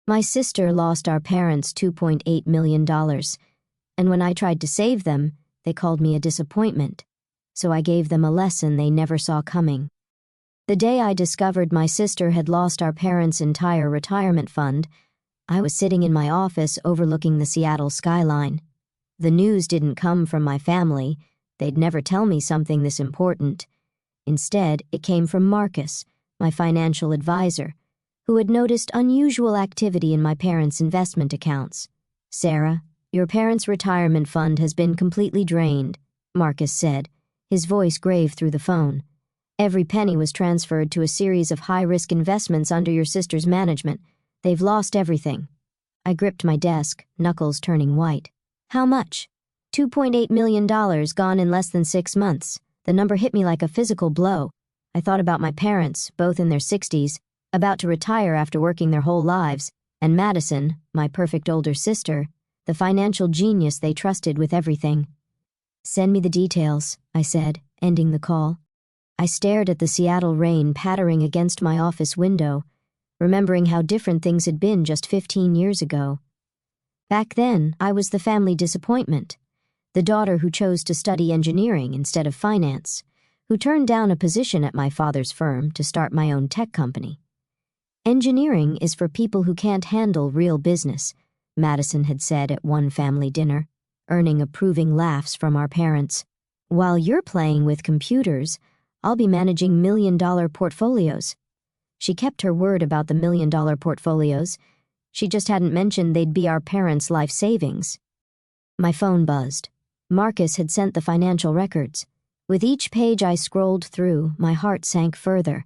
My sister lost our parents $2.8 million, and when I tried to save them, they called me a disappointment, so I gave them a lesson they never saw coming. The day I discovered my sister had lost our parents' entire retirement fund, I was sitting in my office overlooking the Seattle skyline. The news didn't come from my family. They'd never tell me something this important. Instead, it came from Marcus, my financial advisor, who had noticed unusual activity in my parents' investment accounts. "Sarah, your parents' retirement fund has been completely drained," Marcus said, his voice grave through the phone. "Every penny was transferred to a series of high-risk investments under your sister's management. They've lost everything." I gripped my desk, knuckles turning white. "How much?" $2.8 million gone in less than 6 months. The number hit me like a physical blow. I thought about my parents, both in their 60s, about to retire after working their whole lives, and Madison, my perfect older sister, the financial genius they trusted with everything. "Send me the details," I said, ending the call. I stared at the Seattle rain pattering against my office window, remembering how different things had been just 15 years ago. Back then, I was the family disappointment, the daughter who chose to study engineering instead of finance, who turned down a position at my father's firm to start my own tech company. "Engineering is for people who can't handle real business," Madison had said at one family dinner, earning approving laughs from our parents. "While you're playing with computers, I'll be managing million-dollar portfolios." She kept her word about the million-dollar portfolios. She just hadn't mentioned they'd be our parents' life savings. My phone buzzed. Marcus had sent the financial records. With each page I scrolled through, my heart sank further.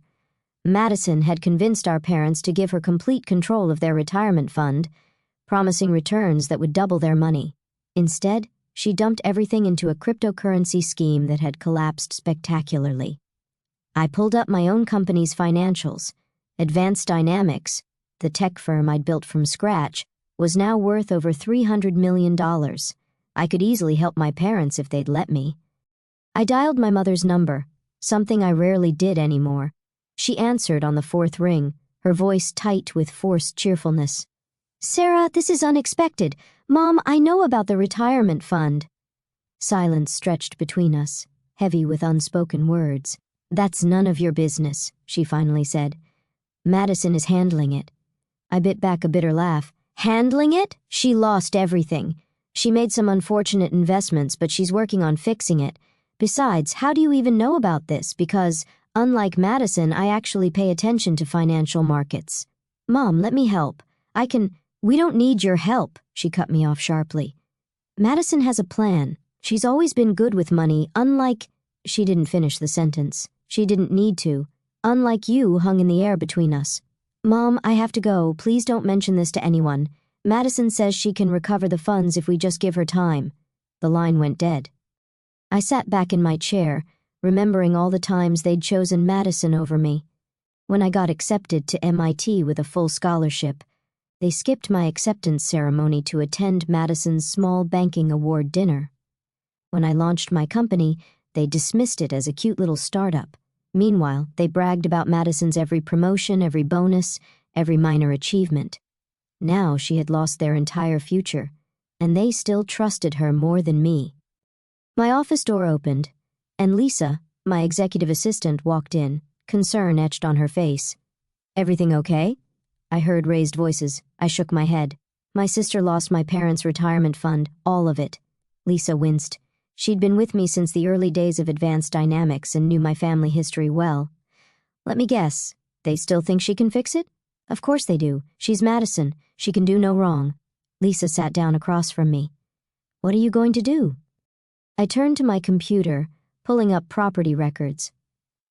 Madison had convinced our parents to give her complete control of their retirement fund, promising returns that would double their money. Instead, she dumped everything into a cryptocurrency scheme that had collapsed spectacularly. I pulled up my own company's financials. Advanced Dynamics, the tech firm I'd built from scratch, was now worth over $300 million. I could easily help my parents if they'd let me. I dialed my mother's number, something I rarely did anymore. She answered on the 4th ring, her voice tight with forced cheerfulness. "Sarah, this is unexpected. Mom, I know about the retirement fund." Silence stretched between us, heavy with unspoken words. "That's none of your business," she finally said. "Madison is handling it." I bit back a bitter laugh. "Handling it? She lost everything. She made some unfortunate investments, but she's working on fixing it. Besides, how do you even know about this? Because, unlike Madison, I actually pay attention to financial markets." "Mom, let me help. We don't need your help," she cut me off sharply. "Madison has a plan. She's always been good with money, unlike—" She didn't finish the sentence. She didn't need to. "Unlike you hung in the air between us." "Mom, I have to go. Please don't mention this to anyone. Madison says she can recover the funds if we just give her time." The line went dead. I sat back in my chair, remembering all the times they'd chosen Madison over me. When I got accepted to MIT with a full scholarship, they skipped my acceptance ceremony to attend Madison's small banking award dinner. When I launched my company, they dismissed it as a cute little startup. Meanwhile, they bragged about Madison's every promotion, every bonus, every minor achievement. Now she had lost their entire future, and they still trusted her more than me. My office door opened, and Lisa, my executive assistant, walked in, concern etched on her face. "Everything okay?" I heard raised voices. I shook my head. "My sister lost my parents' retirement fund, all of it." Lisa winced. She'd been with me since the early days of Advanced Dynamics and knew my family history well. "Let me guess. They still think she can fix it?" "Of course they do. She's Madison. She can do no wrong." Lisa sat down across from me. "What are you going to do?" I turned to my computer, pulling up property records.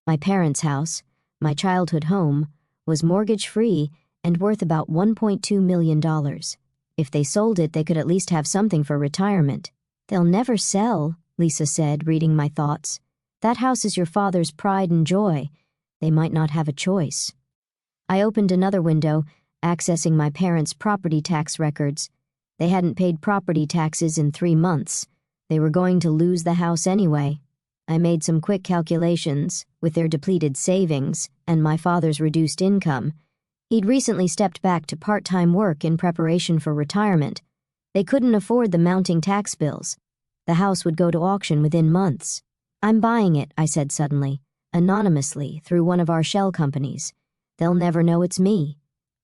My parents' house, my childhood home, was mortgage-free and worth about $1.2 million. If they sold it, they could at least have something for retirement. "They'll never sell," Lisa said, reading my thoughts. "That house is your father's pride and joy. They might not have a choice." I opened another window, accessing my parents' property tax records. They hadn't paid property taxes in 3 months. They were going to lose the house anyway. I made some quick calculations. With their depleted savings and my father's reduced income, He'd recently stepped back to part-time work in preparation for retirement. They couldn't afford the mounting tax bills. The house would go to auction within months. "I'm buying it," I said suddenly, anonymously, through one of our shell companies. "They'll never know it's me."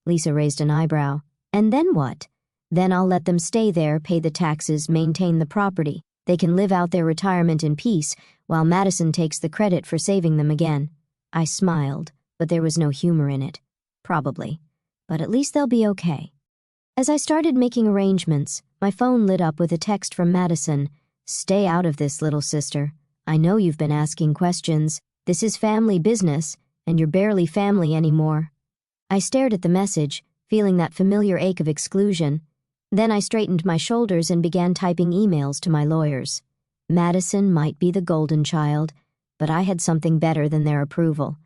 Lisa raised an eyebrow. "And then what?" "Then I'll let them stay there, pay the taxes, maintain the property. They can live out their retirement in peace, while Madison takes the credit for saving them again." I smiled, but there was no humor in it. "Probably. But at least they'll be okay." As I started making arrangements, my phone lit up with a text from Madison. "Stay out of this, little sister. I know you've been asking questions. This is family business, and you're barely family anymore." I stared at the message, feeling that familiar ache of exclusion. Then I straightened my shoulders and began typing emails to my lawyers. Madison might be the golden child, but I had something better than their approval.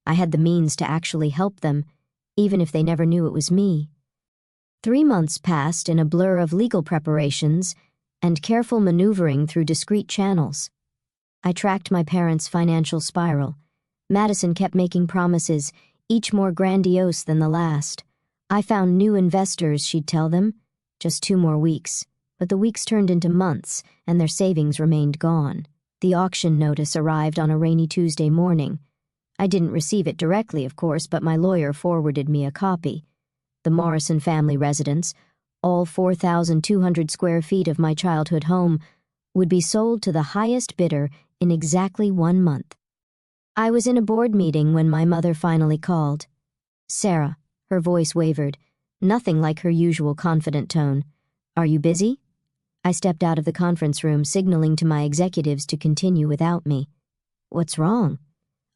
I had the means to actually help them, even if they never knew it was me. 3 months passed in a blur of legal preparations and careful maneuvering through discreet channels. I tracked my parents' financial spiral. Madison kept making promises, each more grandiose than the last. I found new investors, she'd tell them. Just 2 more weeks. But the weeks turned into months, and their savings remained gone. The auction notice arrived on a rainy Tuesday morning. I didn't receive it directly, of course, but my lawyer forwarded me a copy. The Morrison family residence, all 4,200 square feet of my childhood home, would be sold to the highest bidder in exactly 1 month. I was in a board meeting when my mother finally called. "Sarah," her voice wavered, nothing like her usual confident tone. "Are you busy?" I stepped out of the conference room, signaling to my executives to continue without me. "What's wrong?"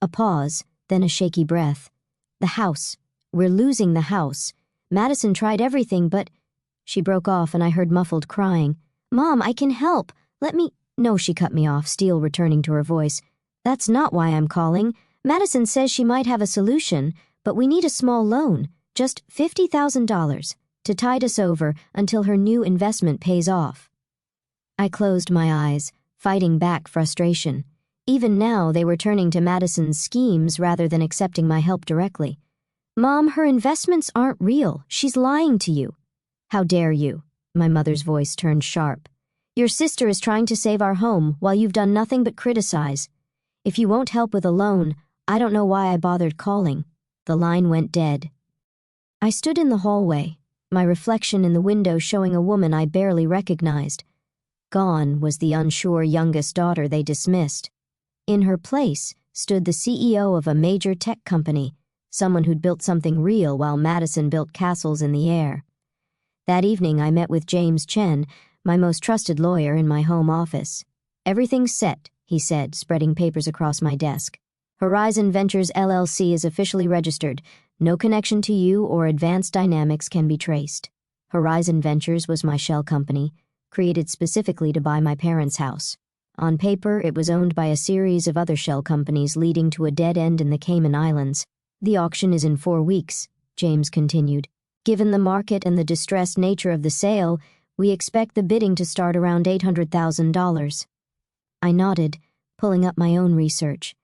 A pause, then a shaky breath. "The house. We're losing the house. Madison tried everything, but—" She broke off and I heard muffled crying. "Mom, I can help. Let me—" "No," she cut me off, steel returning to her voice. "That's not why I'm calling. Madison says she might have a solution, but we need a small loan, just $50,000, to tide us over until her new investment pays off." I closed my eyes, fighting back frustration. Even now, they were turning to Madison's schemes rather than accepting my help directly. "Mom, her investments aren't real. She's lying to you." "How dare you?" My mother's voice turned sharp. "Your sister is trying to save our home while you've done nothing but criticize. If you won't help with a loan, I don't know why I bothered calling." The line went dead. I stood in the hallway, my reflection in the window showing a woman I barely recognized. Gone was the unsure youngest daughter they dismissed. In her place stood the CEO of a major tech company, someone who'd built something real while Madison built castles in the air. That evening I met with James Chen, my most trusted lawyer, in my home office. "Everything's set," he said, spreading papers across my desk. "Horizon Ventures LLC is officially registered. No connection to you or Advanced Dynamics can be traced." Horizon Ventures was my shell company, created specifically to buy my parents' house. On paper, it was owned by a series of other shell companies leading to a dead end in the Cayman Islands. "The auction is in 4 weeks, James continued. "Given the market and the distressed nature of the sale, we expect the bidding to start around $800,000. I nodded, pulling up my own research.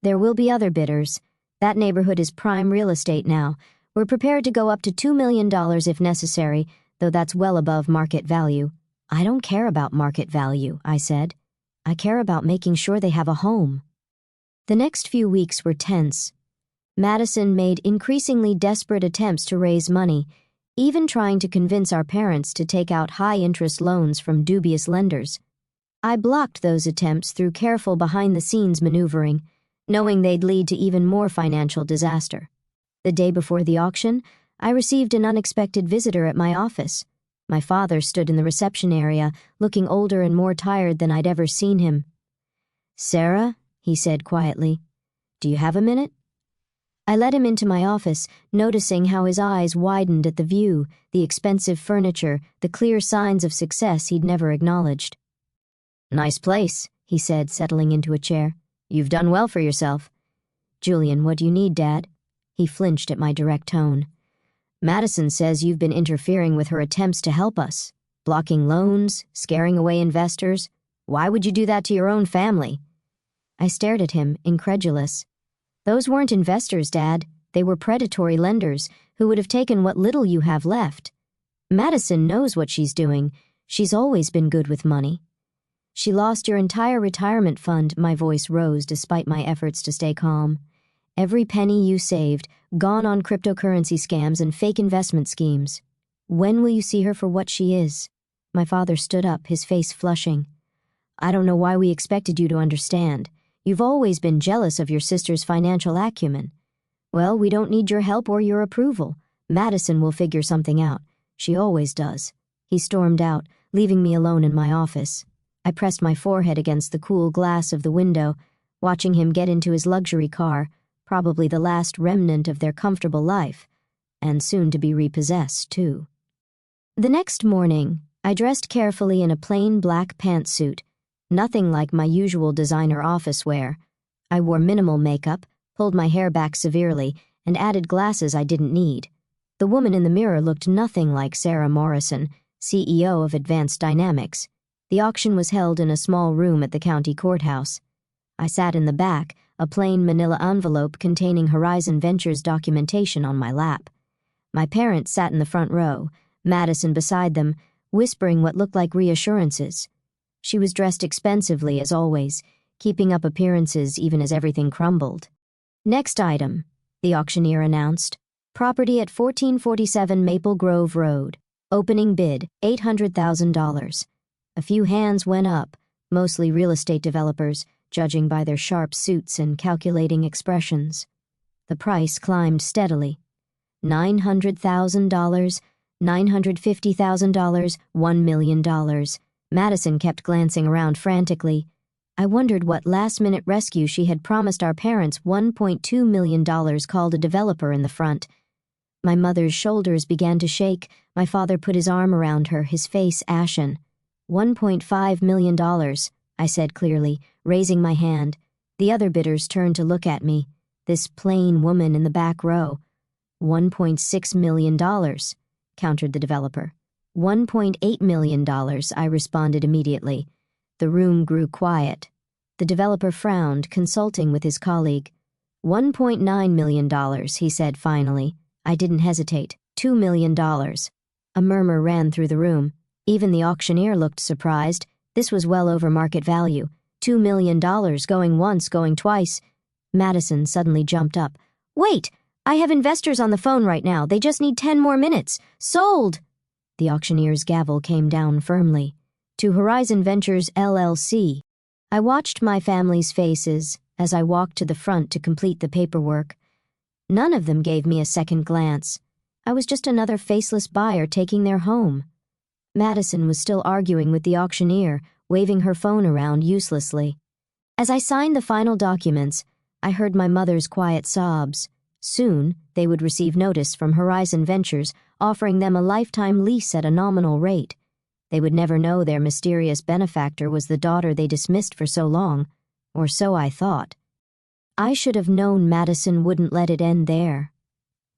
"There will be other bidders. That neighborhood is prime real estate now. We're prepared to go up to $2 million if necessary, though that's well above market value." "I don't care about market value," I said. "I care about making sure they have a home." The next few weeks were tense. Madison made increasingly desperate attempts to raise money, even trying to convince our parents to take out high-interest loans from dubious lenders. I blocked those attempts through careful behind-the-scenes maneuvering, knowing they'd lead to even more financial disaster. The day before the auction, I received an unexpected visitor at my office. My father stood in the reception area, looking older and more tired than I'd ever seen him. "Sarah," he said quietly, "do you have a minute?" I led him into my office, noticing how his eyes widened at the view, the expensive furniture, the clear signs of success he'd never acknowledged. "Nice place," he said, settling into a chair. "You've done well for yourself." "Julian, what do you need, Dad?" He flinched at my direct tone. "Madison says you've been interfering with her attempts to help us, blocking loans, scaring away investors. Why would you do that to your own family?" I stared at him, incredulous. "Those weren't investors, Dad. They were predatory lenders who would have taken what little you have left. Madison knows what she's doing. She's always been good with money. She lost your entire retirement fund, my voice rose despite my efforts to stay calm. Every penny you saved, gone on cryptocurrency scams and fake investment schemes. When will you see her for what she is? My father stood up, his face flushing. I don't know why we expected you to understand. You've always been jealous of your sister's financial acumen. Well, we don't need your help or your approval. Madison will figure something out. She always does. He stormed out, leaving me alone in my office. I pressed my forehead against the cool glass of the window, watching him get into his luxury car, probably the last remnant of their comfortable life, and soon to be repossessed, too. The next morning, I dressed carefully in a plain black pantsuit, nothing like my usual designer office wear. I wore minimal makeup, pulled my hair back severely, and added glasses I didn't need. The woman in the mirror looked nothing like Sarah Morrison, CEO of Advanced Dynamics. The auction was held in a small room at the county courthouse. I sat in the back, a plain manila envelope containing Horizon Ventures documentation on my lap. My parents sat in the front row, Madison beside them, whispering what looked like reassurances. She was dressed expensively as always, keeping up appearances even as everything crumbled. Next item, the auctioneer announced. Property at 1447 Maple Grove Road. Opening bid, $800,000. A few hands went up, mostly real estate developers, judging by their sharp suits and calculating expressions. The price climbed steadily. $900,000, $950,000, $1 million. Madison kept glancing around frantically. I wondered what last-minute rescue she had promised our parents. $1.2 million called a developer in the front. My mother's shoulders began to shake. My father put his arm around her, his face ashen. $1.5 million, I said clearly, raising my hand. The other bidders turned to look at me. This plain woman in the back row. $1.6 million, countered the developer. $1.8 million, I responded immediately. The room grew quiet. The developer frowned, consulting with his colleague. $1.9 million, he said finally. I didn't hesitate. $2 million. A murmur ran through the room. Even the auctioneer looked surprised. This was well over market value. $2 million, going once, going twice. Madison suddenly jumped up. Wait! I have investors on the phone right now. They just need 10 more minutes. Sold! The auctioneer's gavel came down firmly. To Horizon Ventures, LLC. I watched my family's faces as I walked to the front to complete the paperwork. None of them gave me a second glance. I was just another faceless buyer taking their home. Madison was still arguing with the auctioneer, waving her phone around uselessly. As I signed the final documents, I heard my mother's quiet sobs. Soon, they would receive notice from Horizon Ventures offering them a lifetime lease at a nominal rate. They would never know their mysterious benefactor was the daughter they dismissed for so long, or so I thought. I should have known Madison wouldn't let it end there.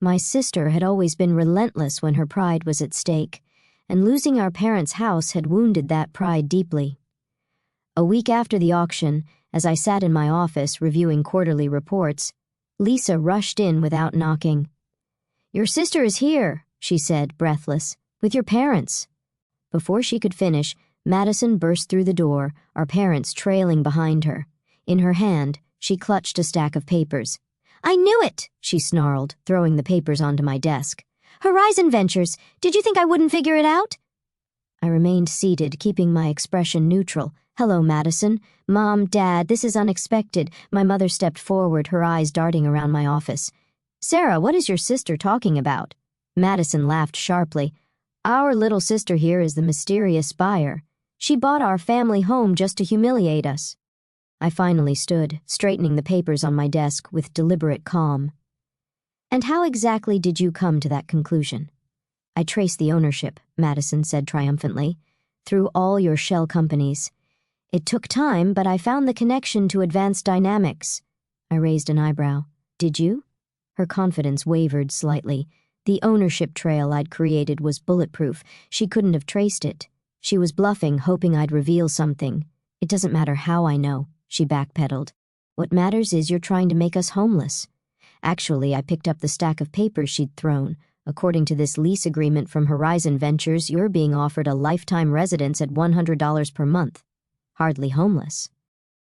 My sister had always been relentless when her pride was at stake, and losing our parents' house had wounded that pride deeply. A week after the auction, as I sat in my office reviewing quarterly reports, Lisa rushed in without knocking. "Your sister is here," she said, breathless, "with your parents." Before she could finish, Madison burst through the door, our parents trailing behind her. In her hand, she clutched a stack of papers. "I knew it!" she snarled, throwing the papers onto my desk. "Horizon Ventures! Did you think I wouldn't figure it out?" I remained seated, keeping my expression neutral. "Hello, Madison. Mom, Dad, this is unexpected." My mother stepped forward, her eyes darting around my office. "Sarah, what is your sister talking about?" Madison laughed sharply. "Our little sister here is the mysterious buyer. She bought our family home just to humiliate us." I finally stood, straightening the papers on my desk with deliberate calm. "And how exactly did you come to that conclusion?" "I traced the ownership," Madison said triumphantly, "through all your shell companies. It took time, but I found the connection to Advanced Dynamics." I raised an eyebrow. "Did you?" Her confidence wavered slightly. The ownership trail I'd created was bulletproof. She couldn't have traced it. She was bluffing, hoping I'd reveal something. "It doesn't matter how I know," she backpedaled. "What matters is you're trying to make us homeless. Actually, I picked up the stack of papers she'd thrown. According to this lease agreement from Horizon Ventures, you're being offered a lifetime residence at $100 per month. Hardly homeless.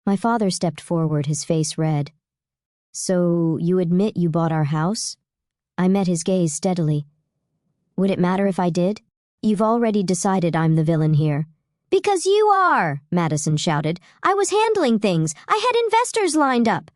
My father stepped forward, his face red. So, you admit you bought our house? I met his gaze steadily. Would it matter if I did? You've already decided I'm the villain here. Because you are, Madison shouted. I was handling things. I had investors lined up.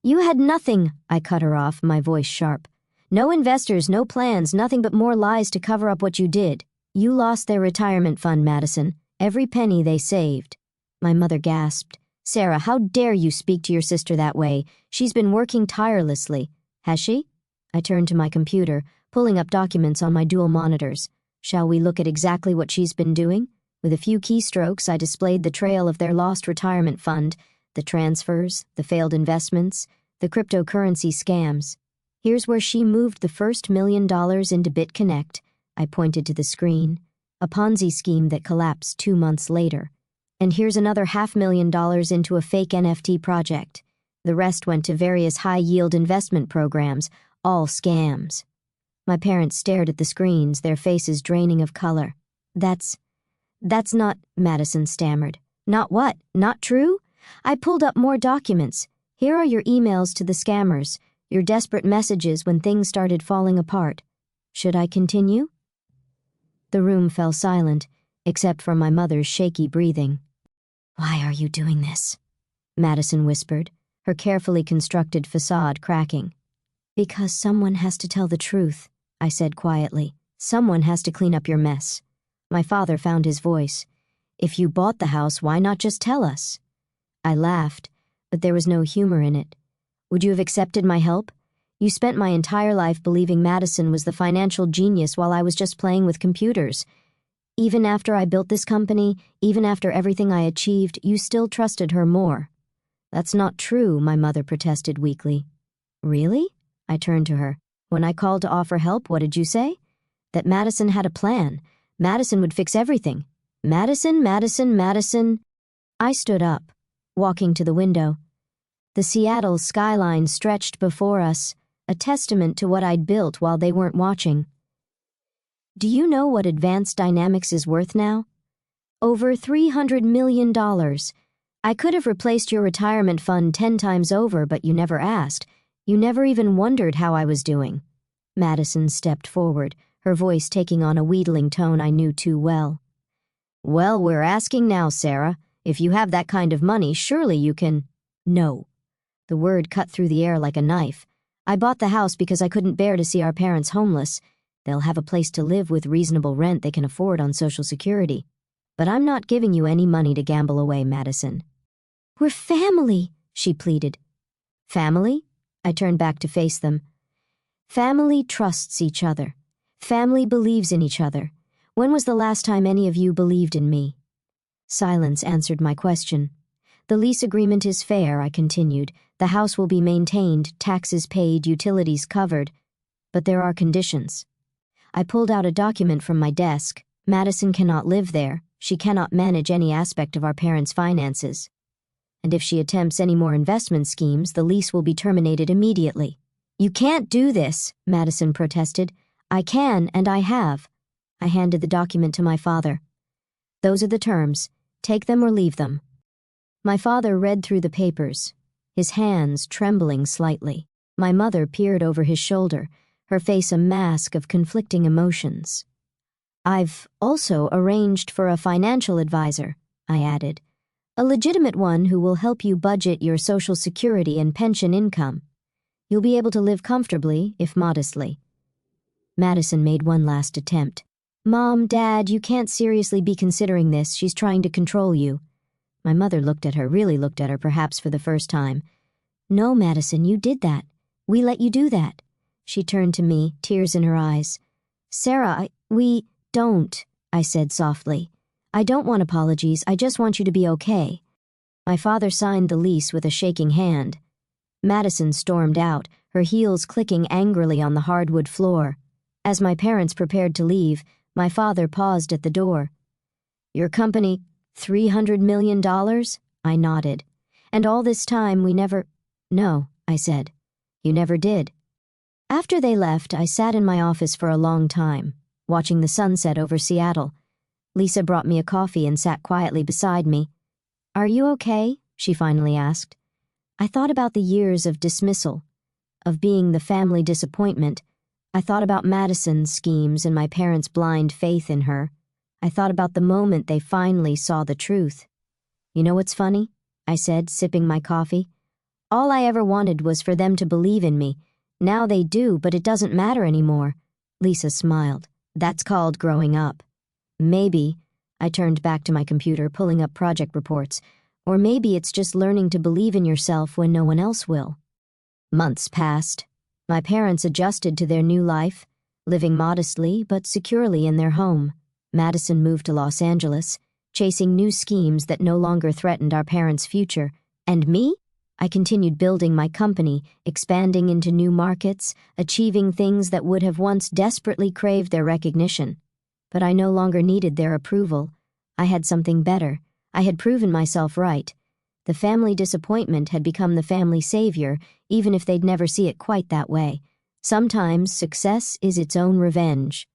You had nothing, I cut her off, my voice sharp. No investors, no plans, nothing but more lies to cover up what you did. You lost their retirement fund, Madison. Every penny they saved. My mother gasped. Sarah, how dare you speak to your sister that way? She's been working tirelessly. Has she? I turned to my computer, pulling up documents on my dual monitors. Shall we look at exactly what she's been doing? With a few keystrokes, I displayed the trail of their lost retirement fund, the transfers, the failed investments, the cryptocurrency scams. Here's where she moved the first $1 million into BitConnect. I pointed to the screen. A Ponzi scheme that collapsed 2 months later. And here's another $500,000 into a fake NFT project. The rest went to various high-yield investment programs, all scams. My parents stared at the screens, their faces draining of color. That's not, Madison stammered. Not what? Not true? I pulled up more documents. Here are your emails to the scammers, your desperate messages when things started falling apart. Should I continue? The room fell silent, except for my mother's shaky breathing. Why are you doing this? Madison whispered, her carefully constructed facade cracking. Because someone has to tell the truth, I said quietly. Someone has to clean up your mess. My father found his voice. If you bought the house, why not just tell us? I laughed, but there was no humor in it. Would you have accepted my help? You spent my entire life believing Madison was the financial genius while I was just playing with computers. Even after I built this company, even after everything I achieved, you still trusted her more. That's not true, my mother protested weakly. Really? I turned to her. When I called to offer help, what did you say? That Madison had a plan. Madison would fix everything. Madison. I stood up, walking to the window. The Seattle skyline stretched before us, a testament to what I'd built while they weren't watching. Do you know what Advanced Dynamics is worth now? Over $300 million. I could have replaced your retirement fund 10 times over, but you never asked. You never even wondered how I was doing. Madison stepped forward, her voice taking on a wheedling tone I knew too well. Well, we're asking now, Sarah. If you have that kind of money, surely you can... No. The word cut through the air like a knife. I bought the house because I couldn't bear to see our parents homeless. They'll have a place to live with reasonable rent they can afford on Social Security. But I'm not giving you any money to gamble away, Madison. We're family, she pleaded. Family? I turned back to face them. Family trusts each other. Family believes in each other. When was the last time any of you believed in me? Silence answered my question. The lease agreement is fair, I continued. The house will be maintained, taxes paid, utilities covered. But there are conditions. I pulled out a document from my desk. Madison cannot live there. She cannot manage any aspect of our parents' finances. And if she attempts any more investment schemes, the lease will be terminated immediately. You can't do this, Madison protested. I can, and I have. I handed the document to my father. Those are the terms. Take them or leave them. My father read through the papers, his hands trembling slightly. My mother peered over his shoulder, her face a mask of conflicting emotions. I've also arranged for a financial advisor, I added. A legitimate one who will help you budget your Social Security and pension income. You'll be able to live comfortably, if modestly. Madison made one last attempt. Mom, Dad, you can't seriously be considering this. She's trying to control you. My mother really looked at her, perhaps for the first time. No, Madison, you did that. We let you do that. She turned to me, tears in her eyes. Sarah, we don't, I said softly. I don't want apologies. I just want you to be okay. My father signed the lease with a shaking hand. Madison stormed out, her heels clicking angrily on the hardwood floor. As my parents prepared to leave, my father paused at the door. Your company, $300 million? I nodded. And all this time we never... No, I said. You never did. After they left, I sat in my office for a long time, watching the sunset over Seattle. Lisa brought me a coffee and sat quietly beside me. "Are you okay?" she finally asked. I thought about the years of dismissal, of being the family disappointment. I thought about Madison's schemes and my parents' blind faith in her. I thought about the moment they finally saw the truth. "You know what's funny?" I said, sipping my coffee. "All I ever wanted was for them to believe in me. Now they do, but it doesn't matter anymore." Lisa smiled. "That's called growing up." "Maybe," I turned back to my computer, pulling up project reports, "or maybe it's just learning to believe in yourself when no one else will." Months passed. My parents adjusted to their new life, living modestly but securely in their home. Madison moved to Los Angeles, chasing new schemes that no longer threatened our parents' future. And me? I continued building my company, expanding into new markets, achieving things that would have once desperately craved their recognition. But I no longer needed their approval. I had something better. I had proven myself right. The family disappointment had become the family savior, even if they'd never see it quite that way. Sometimes success is its own revenge.